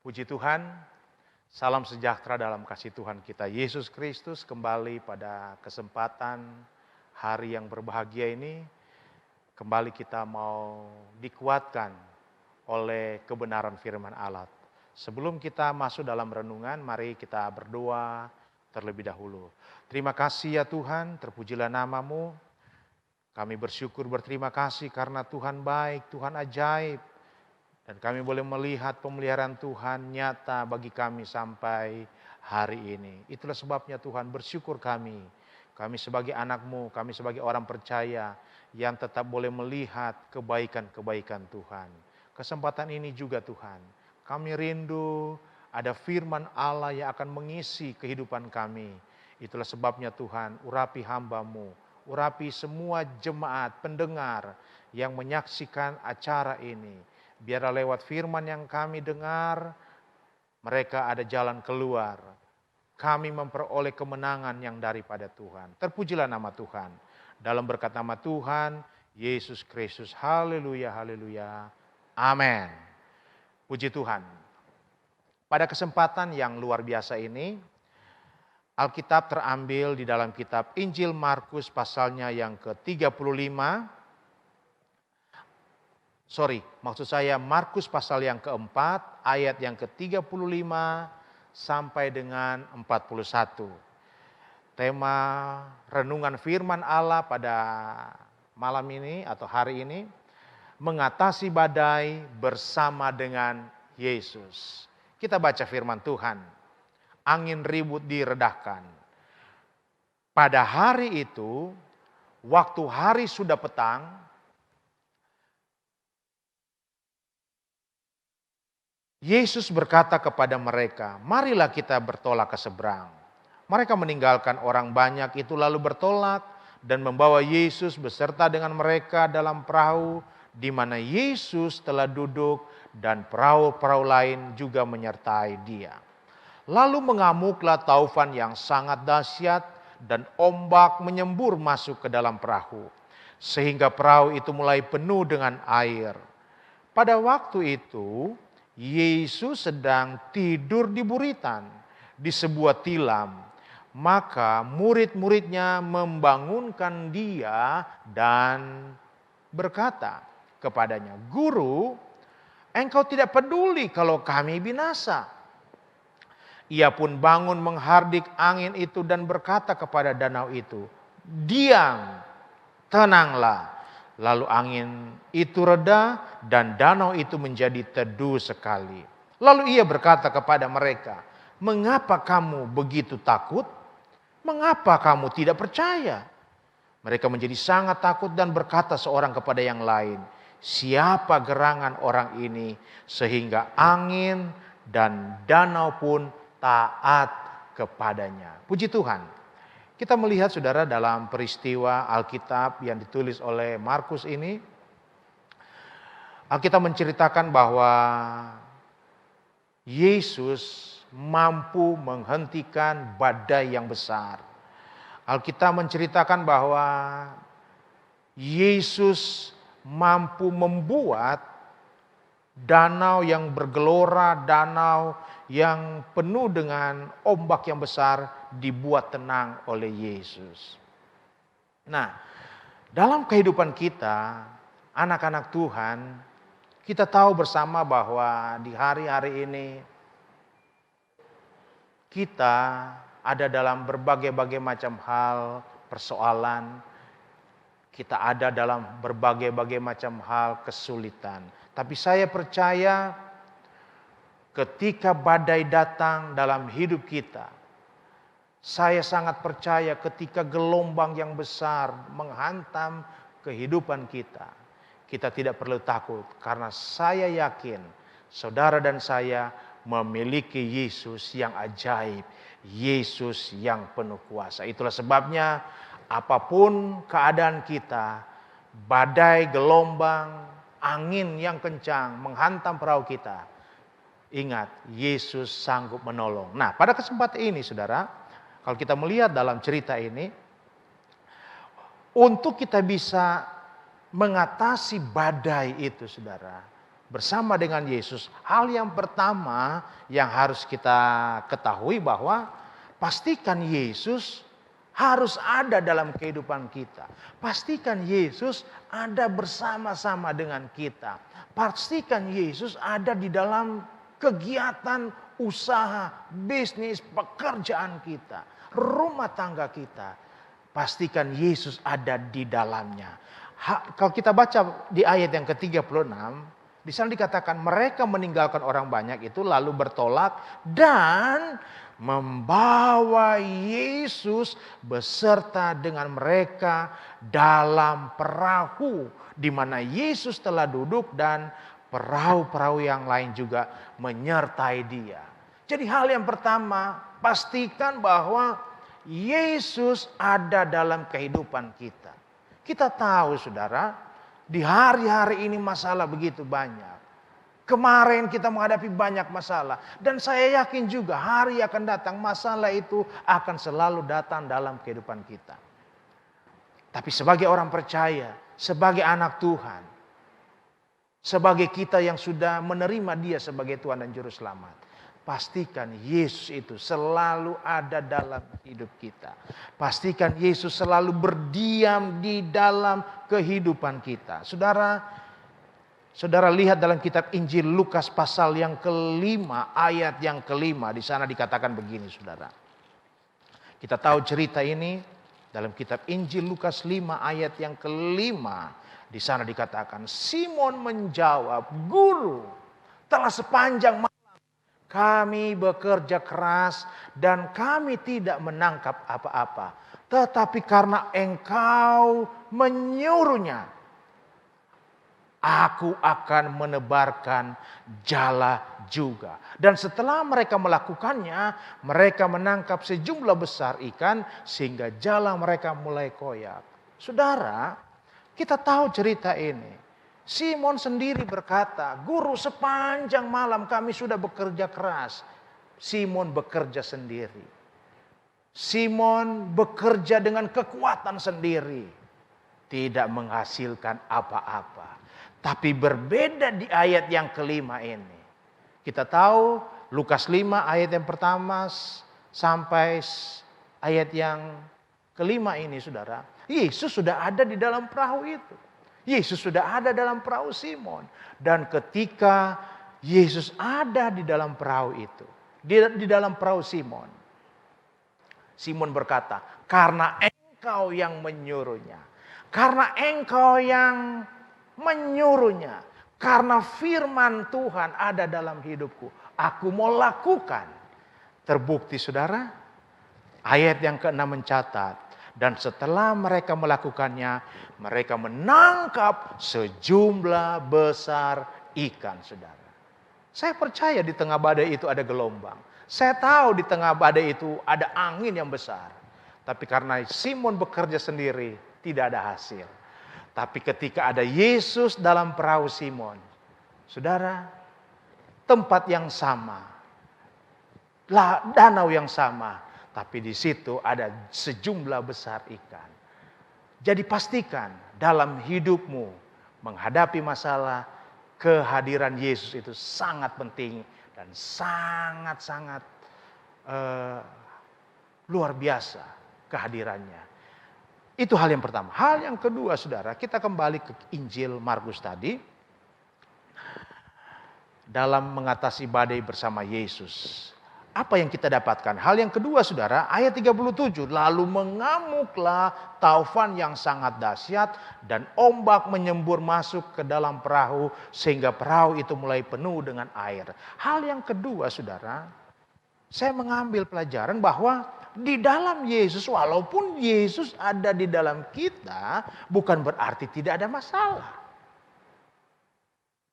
Puji Tuhan, salam sejahtera dalam kasih Tuhan kita Yesus Kristus. Kembali pada kesempatan hari yang berbahagia ini, kembali kita mau dikuatkan oleh kebenaran firman Allah. Sebelum kita masuk dalam renungan, mari kita berdoa terlebih dahulu. Terima kasih ya Tuhan, terpujilah nama-Mu. Kami bersyukur berterima kasih karena Tuhan baik, Tuhan ajaib. Dan kami boleh melihat pemeliharaan Tuhan nyata bagi kami sampai hari ini. Itulah sebabnya Tuhan bersyukur kami. Kami sebagai anak-Mu, kami sebagai orang percaya yang tetap boleh melihat kebaikan-kebaikan Tuhan. Kesempatan ini juga Tuhan, kami rindu ada firman Allah yang akan mengisi kehidupan kami. Itulah sebabnya Tuhan, urapi hamba-Mu, urapi semua jemaat pendengar yang menyaksikan acara ini. Biarlah lewat firman yang kami dengar, mereka ada jalan keluar. Kami memperoleh kemenangan yang daripada Tuhan. Terpujilah nama Tuhan. Dalam berkat nama Tuhan, Yesus Kristus. Haleluya, haleluya. Amin. Puji Tuhan. Pada kesempatan yang luar biasa ini, Alkitab terambil di dalam kitab Injil Markus pasalnya yang ke-35. Markus pasal yang keempat, ayat yang ke-35 sampai dengan 41. Tema renungan firman Allah pada malam ini atau hari ini, mengatasi badai bersama dengan Yesus. Kita baca firman Tuhan. Angin ribut diredahkan. Pada hari itu, waktu hari sudah petang, Yesus berkata kepada mereka, marilah kita bertolak ke seberang. Mereka meninggalkan orang banyak itu lalu bertolak dan membawa Yesus beserta dengan mereka dalam perahu di mana Yesus telah duduk dan perahu-perahu lain juga menyertai dia. Lalu mengamuklah taufan yang sangat dahsyat dan ombak menyembur masuk ke dalam perahu sehingga perahu itu mulai penuh dengan air. Pada waktu itu Yesus sedang tidur di buritan di sebuah tilam. Maka murid-muridnya membangunkan dia dan berkata kepadanya, "Guru, engkau tidak peduli kalau kami binasa." Ia pun bangun menghardik angin itu dan berkata kepada danau itu, "Diam, tenanglah." Lalu angin itu reda dan danau itu menjadi teduh sekali. Lalu ia berkata kepada mereka, "Mengapa kamu begitu takut? Mengapa kamu tidak percaya?" Mereka menjadi sangat takut dan berkata seorang kepada yang lain, "Siapa gerangan orang ini sehingga angin dan danau pun taat kepadanya?" Puji Tuhan. Kita melihat saudara dalam peristiwa Alkitab yang ditulis oleh Markus ini. Alkitab menceritakan bahwa Yesus mampu menghentikan badai yang besar. Alkitab menceritakan bahwa Yesus mampu membuat danau yang bergelora, danau yang penuh dengan ombak yang besar dibuat tenang oleh Yesus. Nah, dalam kehidupan kita, anak-anak Tuhan, kita tahu bersama bahwa di hari-hari ini kita ada dalam berbagai-bagai macam hal, persoalan. Kita ada dalam berbagai-bagai macam hal kesulitan. Tapi saya percaya ketika badai datang dalam hidup kita, saya sangat percaya ketika gelombang yang besar menghantam kehidupan kita, kita tidak perlu takut karena saya yakin saudara dan saya memiliki Yesus yang ajaib, Yesus yang penuh kuasa. Itulah sebabnya apapun keadaan kita, badai, gelombang, angin yang kencang menghantam perahu kita, ingat, Yesus sanggup menolong. Nah, pada kesempatan ini saudara, kalau kita melihat dalam cerita ini, untuk kita bisa mengatasi badai itu saudara, bersama dengan Yesus, hal yang pertama yang harus kita ketahui bahwa pastikan Yesus harus ada dalam kehidupan kita. Pastikan Yesus ada bersama-sama dengan kita. Pastikan Yesus ada di dalam kegiatan, usaha, bisnis, pekerjaan kita, rumah tangga kita. Pastikan Yesus ada di dalamnya. Kalau kita baca di ayat yang ke-36, di sana dikatakan mereka meninggalkan orang banyak itu lalu bertolak dan membawa Yesus beserta dengan mereka dalam perahu di mana Yesus telah duduk dan perahu-perahu yang lain juga menyertai dia. Jadi hal yang pertama, pastikan bahwa Yesus ada dalam kehidupan kita. Kita tahu saudara, di hari-hari ini masalah begitu banyak. Kemarin kita menghadapi banyak masalah. Dan saya yakin juga hari akan datang masalah itu akan selalu datang dalam kehidupan kita. Tapi sebagai orang percaya, sebagai anak Tuhan, sebagai kita yang sudah menerima Dia sebagai Tuhan dan Juru Selamat, pastikan Yesus itu selalu ada dalam hidup kita. Pastikan Yesus selalu berdiam di dalam kehidupan kita. Saudara lihat dalam kitab Injil Lukas pasal yang kelima, ayat yang kelima. Di sana dikatakan begini saudara. Kita tahu cerita ini dalam kitab Injil Lukas 5 ayat yang kelima. Di sana dikatakan Simon menjawab, "Guru, telah sepanjang malam kami bekerja keras dan kami tidak menangkap apa-apa. Tetapi karena Engkau menyuruhnya, aku akan menebarkan jala juga." Dan setelah mereka melakukannya, mereka menangkap sejumlah besar ikan sehingga jala mereka mulai koyak. Saudara, kita tahu cerita ini. Simon sendiri berkata, "Guru, sepanjang malam kami sudah bekerja keras." Simon bekerja sendiri. Simon bekerja dengan kekuatan sendiri. Tidak menghasilkan apa-apa. Tapi berbeda di ayat yang kelima ini. Kita tahu Lukas 5 ayat yang pertama sampai ayat yang kelima ini saudara. Yesus sudah ada di dalam perahu itu. Yesus sudah ada dalam perahu Simon. Dan ketika Yesus ada di dalam perahu itu. Di dalam perahu Simon. Simon berkata, "Karena Engkau yang menyuruhnya. Karena Engkau yang menyuruhnya. Karena firman Tuhan ada dalam hidupku. Aku mau lakukan." Terbukti saudara. Ayat yang ke-6 mencatat. Dan setelah mereka melakukannya, mereka menangkap sejumlah besar ikan saudara. Saya percaya di tengah badai itu ada gelombang. Saya tahu di tengah badai itu ada angin yang besar. Tapi karena Simon bekerja sendiri, tidak ada hasil. Tapi ketika ada Yesus dalam perahu Simon, saudara, tempat yang sama, danau yang sama, tapi di situ ada sejumlah besar ikan. Jadi pastikan dalam hidupmu menghadapi masalah, kehadiran Yesus itu sangat penting dan sangat-sangat luar biasa kehadirannya. Itu hal yang pertama. Hal yang kedua saudara, kita kembali ke Injil Markus tadi. Dalam mengatasi badai bersama Yesus. Apa yang kita dapatkan? Hal yang kedua saudara, ayat 37. "Lalu mengamuklah taufan yang sangat dahsyat dan ombak menyembur masuk ke dalam perahu sehingga perahu itu mulai penuh dengan air." Hal yang kedua saudara, saya mengambil pelajaran bahwa di dalam Yesus, walaupun Yesus ada di dalam kita, bukan berarti tidak ada masalah.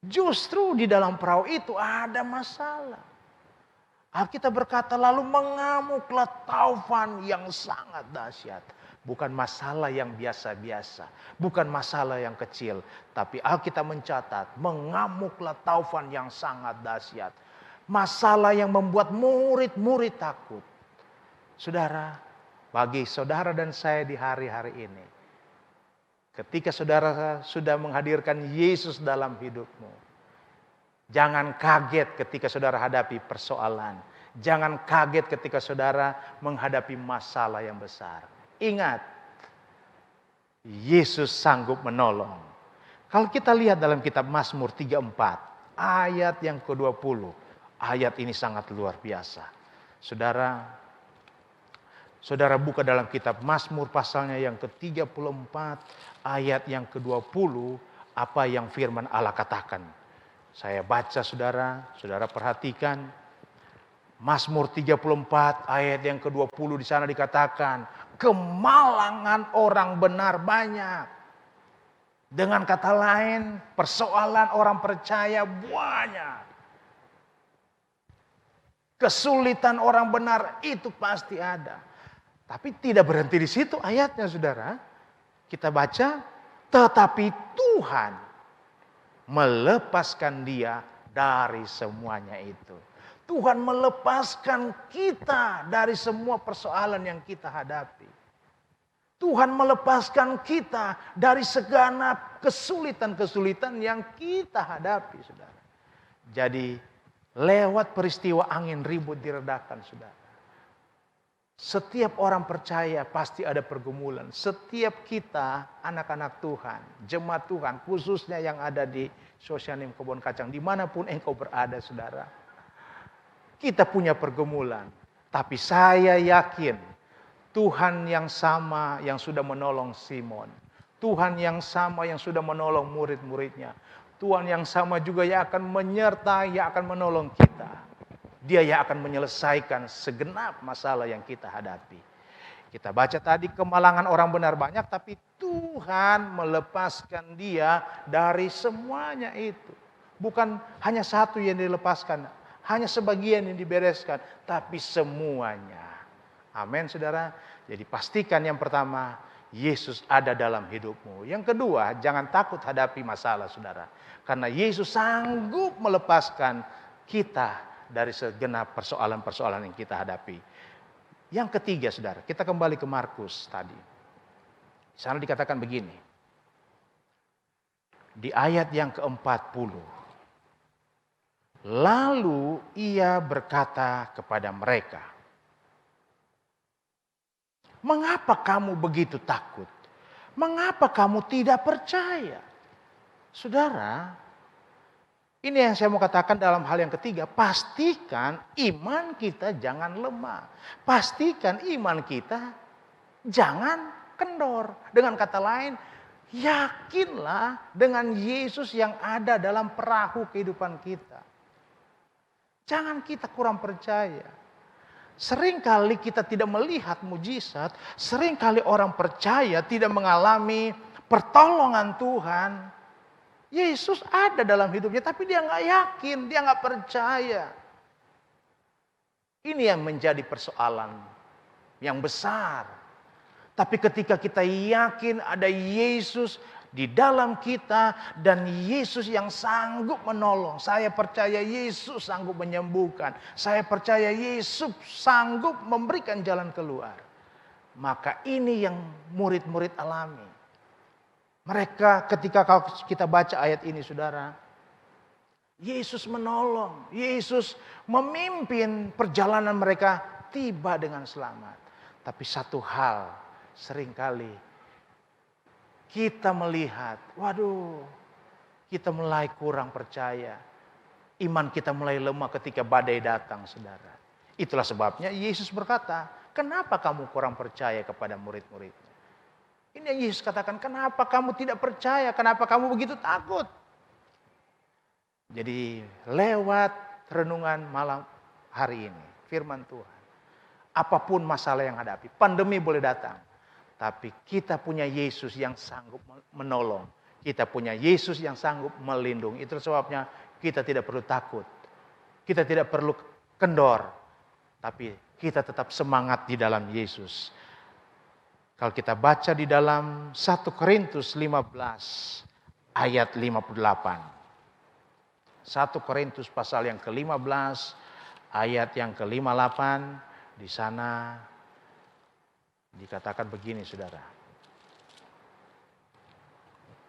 Justru di dalam perahu itu ada masalah. Alkitab berkata, "Lalu mengamuklah taufan yang sangat dahsyat." Bukan masalah yang biasa-biasa. Bukan masalah yang kecil. Tapi Alkitab mencatat, mengamuklah taufan yang sangat dahsyat. Masalah yang membuat murid-murid takut. Saudara, bagi saudara dan saya di hari-hari ini. Ketika saudara sudah menghadirkan Yesus dalam hidupmu. Jangan kaget ketika saudara hadapi persoalan. Jangan kaget ketika saudara menghadapi masalah yang besar. Ingat, Yesus sanggup menolong. Kalau kita lihat dalam kitab Mazmur 34, ayat yang ke-20. Ayat ini sangat luar biasa. Saudara buka dalam kitab Mazmur pasalnya yang ke-34, ayat yang ke-20, apa yang firman Allah katakan. Saya baca saudara perhatikan. Mazmur 34 ayat yang ke-20 di sana dikatakan, kemalangan orang benar banyak. Dengan kata lain, persoalan orang percaya banyak. Kesulitan orang benar itu pasti ada. Tapi tidak berhenti di situ ayatnya saudara. Kita baca, tetapi Tuhan melepaskan dia dari semuanya itu. Tuhan melepaskan kita dari semua persoalan yang kita hadapi. Tuhan melepaskan kita dari segenap kesulitan-kesulitan yang kita hadapi, saudara. Jadi lewat peristiwa angin ribut diredakan, saudara. Setiap orang percaya pasti ada pergumulan. Setiap kita anak-anak Tuhan, jemaat Tuhan, khususnya yang ada di Sosianim Kebon Kacang, dimanapun engkau berada, saudara. Kita punya pergumulan, tapi saya yakin Tuhan yang sama yang sudah menolong Simon, Tuhan yang sama yang sudah menolong murid-muridnya, Tuhan yang sama juga yang akan menyertai, yang akan menolong kita. Dia yang akan menyelesaikan segenap masalah yang kita hadapi. Kita baca tadi kemalangan orang benar banyak, tapi Tuhan melepaskan dia dari semuanya itu. Bukan hanya satu yang dilepaskan, hanya sebagian yang dibereskan, tapi semuanya. Amin, saudara. Jadi pastikan yang pertama, Yesus ada dalam hidupmu. Yang kedua, jangan takut hadapi masalah, saudara. Karena Yesus sanggup melepaskan kita dari segenap persoalan-persoalan yang kita hadapi. Yang ketiga, saudara, kita kembali ke Markus tadi. Di sana dikatakan begini. Di ayat yang ke-40. Lalu ia berkata kepada mereka, mengapa kamu begitu takut? Mengapa kamu tidak percaya? Saudara, ini yang saya mau katakan dalam hal yang ketiga. Pastikan iman kita jangan lemah. Pastikan iman kita jangan kendor. Dengan kata lain, yakinlah dengan Yesus yang ada dalam perahu kehidupan kita. Jangan kita kurang percaya. Seringkali kita tidak melihat mujizat. Seringkali orang percaya tidak mengalami pertolongan Tuhan. Yesus ada dalam hidupnya, tapi dia nggak yakin, dia nggak percaya. Ini yang menjadi persoalan yang besar. Tapi ketika kita yakin ada Yesus di dalam kita dan Yesus yang sanggup menolong. Saya percaya Yesus sanggup menyembuhkan. Saya percaya Yesus sanggup memberikan jalan keluar. Maka ini yang murid-murid alami. Mereka ketika kita baca ayat ini, saudara, Yesus menolong, Yesus memimpin perjalanan mereka tiba dengan selamat. Tapi satu hal seringkali kita melihat, waduh, kita mulai kurang percaya. Iman kita mulai lemah ketika badai datang, saudara. Itulah sebabnya Yesus berkata, kenapa kamu kurang percaya kepada murid-muridnya? Ini yang Yesus katakan, kenapa kamu tidak percaya? Kenapa kamu begitu takut? Jadi lewat renungan malam hari ini, firman Tuhan. Apapun masalah yang hadapi, pandemi boleh datang. Tapi kita punya Yesus yang sanggup menolong. Kita punya Yesus yang sanggup melindungi. Itu sebabnya kita tidak perlu takut. Kita tidak perlu kendor. Tapi kita tetap semangat di dalam Yesus. Kalau kita baca di dalam 1 Korintus 15 ayat 58. 1 Korintus pasal yang ke-15 ayat yang ke-58. Di sana dikatakan begini, saudara.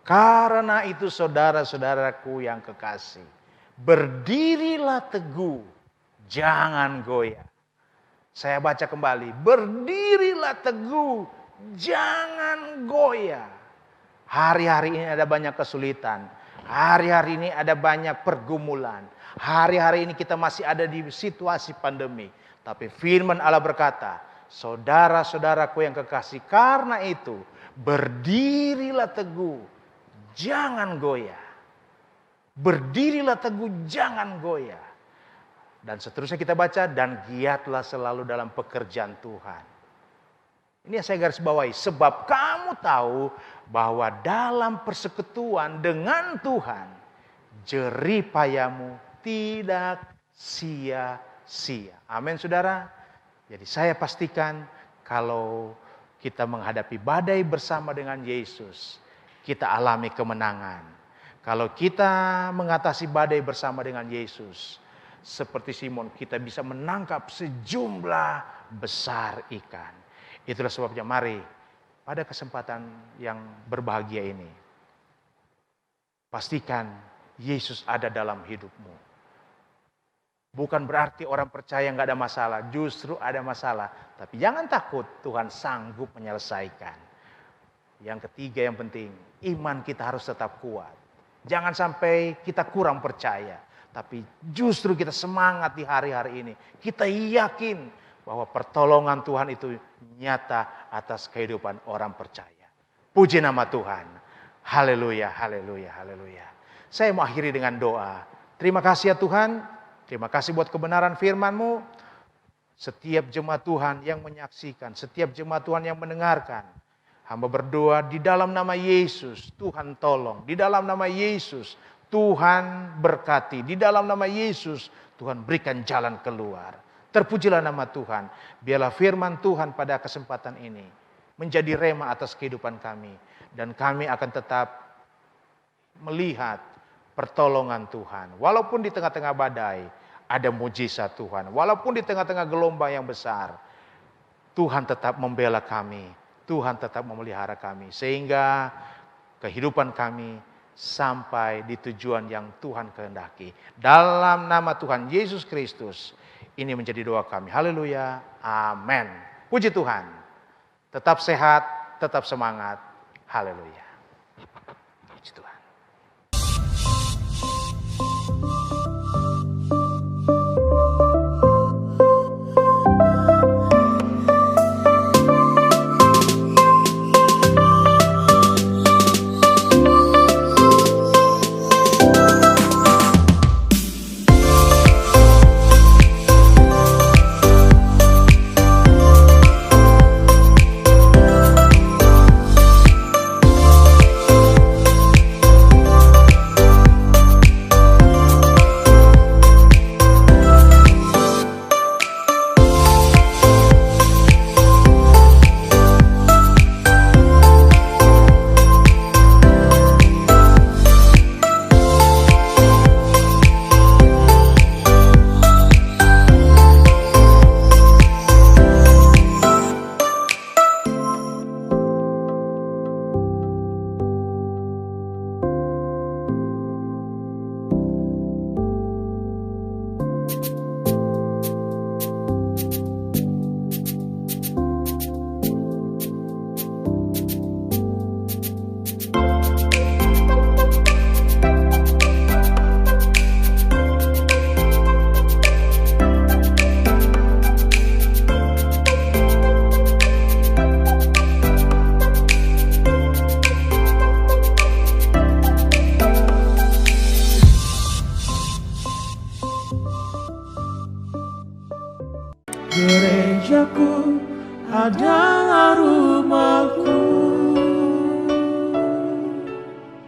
Karena itu saudara-saudaraku yang kekasih, Berdirilah teguh, jangan goyah. Saya baca kembali, berdirilah teguh, jangan goyah. Hari-hari ini ada banyak kesulitan. Hari-hari ini ada banyak pergumulan. Hari-hari ini kita masih ada di situasi pandemi. Tapi firman Allah berkata, saudara-saudaraku yang kekasih, karena itu berdirilah teguh, jangan goyah. Berdirilah teguh, jangan goyah. Dan seterusnya kita baca, dan giatlah selalu dalam pekerjaan Tuhan. Ini yang saya garis bawahi, sebab kamu tahu bahwa dalam persekutuan dengan Tuhan, jerih payahmu tidak sia-sia. Amin saudara. Jadi saya pastikan kalau kita menghadapi badai bersama dengan Yesus, kita alami kemenangan. Kalau kita mengatasi badai bersama dengan Yesus, seperti Simon, kita bisa menangkap sejumlah besar ikan. Itulah sebabnya mari pada kesempatan yang berbahagia ini, pastikan Yesus ada dalam hidupmu. Bukan berarti orang percaya nggak ada masalah, justru ada masalah. Tapi jangan takut, Tuhan sanggup menyelesaikan. Yang ketiga yang penting, iman kita harus tetap kuat. Jangan sampai kita kurang percaya, tapi justru kita semangat di hari-hari ini. Kita yakin bahwa pertolongan Tuhan itu nyata atas kehidupan orang percaya. Puji nama Tuhan. Haleluya, haleluya, haleluya. Saya mau akhiri dengan doa. Terima kasih ya Tuhan. Terima kasih buat kebenaran firman-Mu. Setiap jemaat Tuhan yang menyaksikan, setiap jemaat Tuhan yang mendengarkan, hamba berdoa di dalam nama Yesus, Tuhan tolong. Di dalam nama Yesus, Tuhan berkati. Di dalam nama Yesus, Tuhan berikan jalan keluar. Terpujilah nama Tuhan. Biarlah firman Tuhan pada kesempatan ini menjadi rema atas kehidupan kami. Dan kami akan tetap melihat pertolongan Tuhan. Walaupun di tengah-tengah badai, ada mujizat Tuhan. Walaupun di tengah-tengah gelombang yang besar, Tuhan tetap membela kami. Tuhan tetap memelihara kami. Sehingga kehidupan kami sampai di tujuan yang Tuhan kehendaki. Dalam nama Tuhan Yesus Kristus, ini menjadi doa kami. Haleluya. Amin. Puji Tuhan. Tetap sehat, tetap semangat. Haleluya. Puji Tuhan. Gerejaku adalah rumahku.